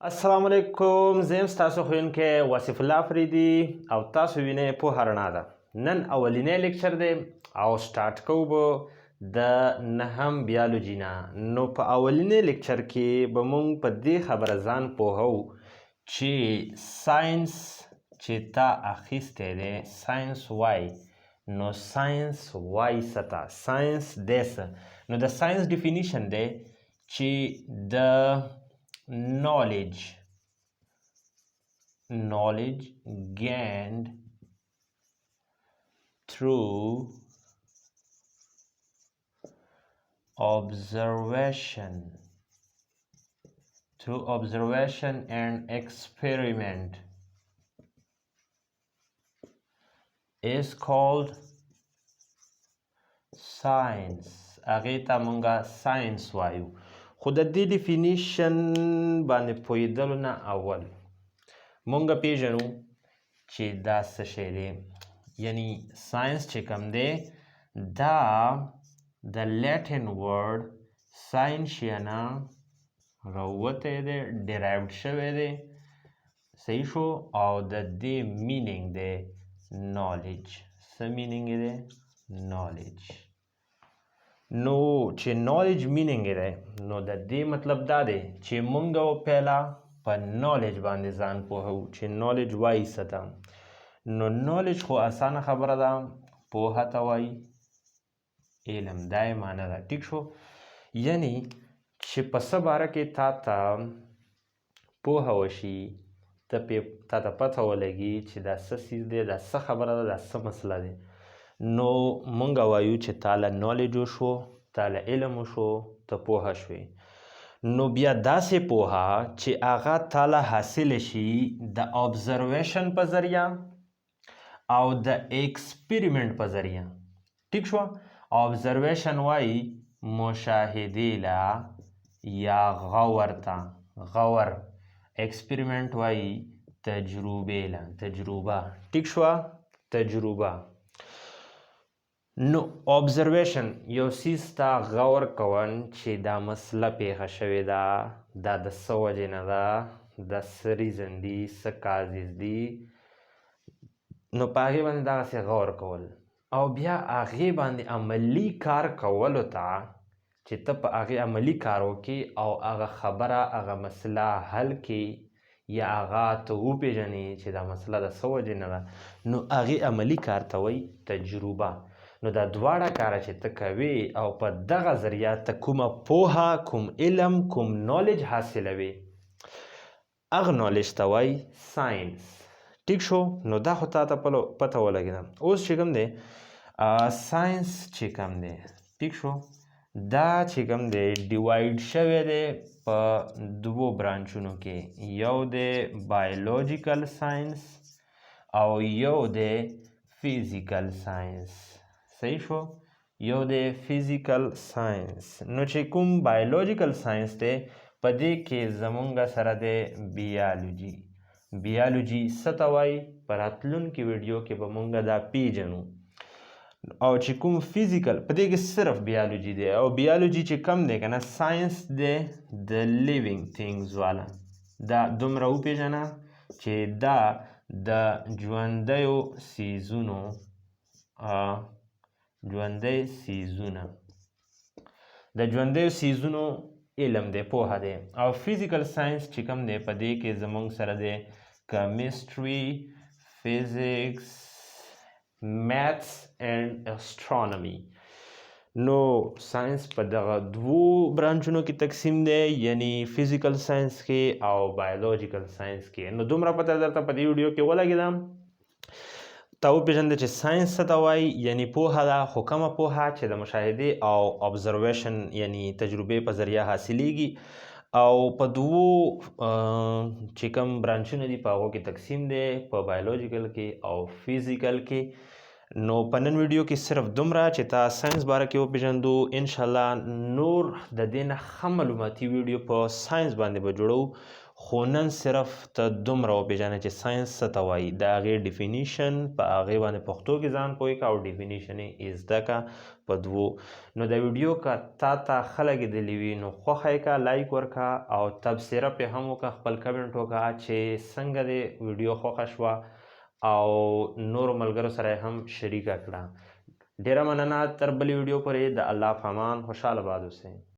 السلام علیکم، زه ستاسو ښوونکی وصف الله فریدي او تاسو وینئ پوهه رڼا ده. نن اولینی لیکچر دی او سټارټ کوو به د نهم بیالوجي نه. نو په اولینی لیکچر کې به موږ په دې خبره ځان پوهو چې ساینس چې تا اخیستی دی ساینس وایي، نو ساینس وایي څه ته؟ ساینس دی څه؟ نو د ساینس ډیفینیشن دی چې د knowledge gained through observation and experiment is called science. هغې ته مونږه ساینس وایو. خو د دې ډیفینیشن باندې پوهېدلو نه اول مونږ پیژنو چې دا څه شی دی. یعنی ساینس چې کوم دی دا د لیټن ورډ ساینشیا نه راووتی دی، ډیرایوډ شوی دی، صحیح شو، او د دې مینینګ دی نالج. څه مینینګ دی؟ نالج. نو چې نالج مینینګ دی نو د دې مطلب دا دی چې مونږ پهلا په نالج باندې ځان پوهو چې نالج وایي څه ته. نو نالج خو اسانه خبره ده، پوهه ته وایي، علم، دا یې معنی ده. ټیک شو؟ یعنی چې په څه باره کې تا ته پوهه وشي، تا ته پته ولګي چې دا څه څیز دی، دا څه خبره ده، دا څه مسله دی، نو مونږ وایو چې تاله نالج وشو، تاله علم وشو، ته پوهه شوې. نو بیا داسې پوهه چې هغه تاله حاصل شي د ابزرویشن په ذریعه او د ایکسپریمنټ په ذریعه. ټیک شو؟ ابزرویشن وایي مشاهدې له یا غور ته، غور. ایکسپریمنټ وایي تجربې له، تجربه. ټیک شوه؟ تجربه. نو ابزرویشن یو څیز ته غور کول چې دا مسله پیښه شوې ده، دا د څه وجې نه ده، دا څه ریزن دي، څه کازز دي، نو په هغې باندې دغسې غور کول او بیا هغې باندې عملي کار کولو ته چې ته په هغې عملي کار وکړې او هغه خبره، هغه مسله حل کړې یا هغه ته وپېژنې چې دا مسله د څه وجې نه ده، نو هغې عملي کار ته وایي تجربه. نو دا دواړه کاره چې ته کوې او په دغه ذریعه ته کومه پوهه، کوم علم، کوم نالج حاصلوې، هغه نالج ته وایي ساینس. ټیک شو؟ نو دا خو تا ته پته ولګېده. اوس چې کوم دی ساینس چې کوم دی، ټیک شو، دا چې کوم دی ډیوایډ شوی دی په دوو برانچونو کې. یو دی بایولوژیکل ساینس او یو دی فیزیکل ساینس. صحیح شو؟ یو دی فیزیکل ساینس. نو چې کوم بایولوژیکل ساینس دی په دې کې زمونږ سره دی بیالوجي. بیالوجي څه ته وایي؟ په راتلونکي ویډیو کې به مونږ دا پیژنو. او چې کوم فیزیکل، په دې کې صرف بیالوجي دی. او بیالوجي چې کم دی که نه ساینس دی د لیوینګ تھینګز والا. دا دومره وپېژنه چې دا د ژوندیو څیزونو د ژوندیو څیزونو علم دی، پوهه دی. او فیزیکل ساینس چې کوم دی په دې کې زموږ سره دی کیمستري، فزیکس، میتھس اینڈ اسټرانومي. نو ساینس په دغه دوو برانچونو کې تقسیم دی، یعنی فزیکل ساینس کې او بایولوژیکل ساینس کې. نو دومره پته درته په دې ویډیو کې ولګېده، تا وپېژندې چې ساینس څه ته وایي، یعنی پوهه ده، خو کومه پوهه چې د مشاهدې او ابزرویشن یعنی تجربې په ذریعه حاصلیږي. او په دوو چې کوم برانچونه دي په هغو کې تقسیم دی، په بایولوژیکل کې او فزیکل کې. نو په نن ویډیو کې صرف دومره چې تا ساینس باره کې وپېژندو. انشاءالله نور د دې نه ښه معلوماتي ویډیو په ساینس باندې به جوړو. خو نن صرف ته دومره وپېژنه چې ساینس څه ته وایي د هغې ډیفینیشن په هغې باندې پښتو کې ځان پوه کړه او ډیفینیشن یې زده کړه په دوو. نو د ویډیو که تا ته ښه لګېدلي وي نو خوښه یې کړه، لایک ورکړه او تبصره پرې هم وکړه، خپل کمنټ وکړه چې څنګه دې ویډیو خوښه شوه او نورو ملګرو سره یې هم شریکه کړه. ډېره مننه، تر بلې ویډیو پورې د الله په امان، خوشحاله باد اوسئ.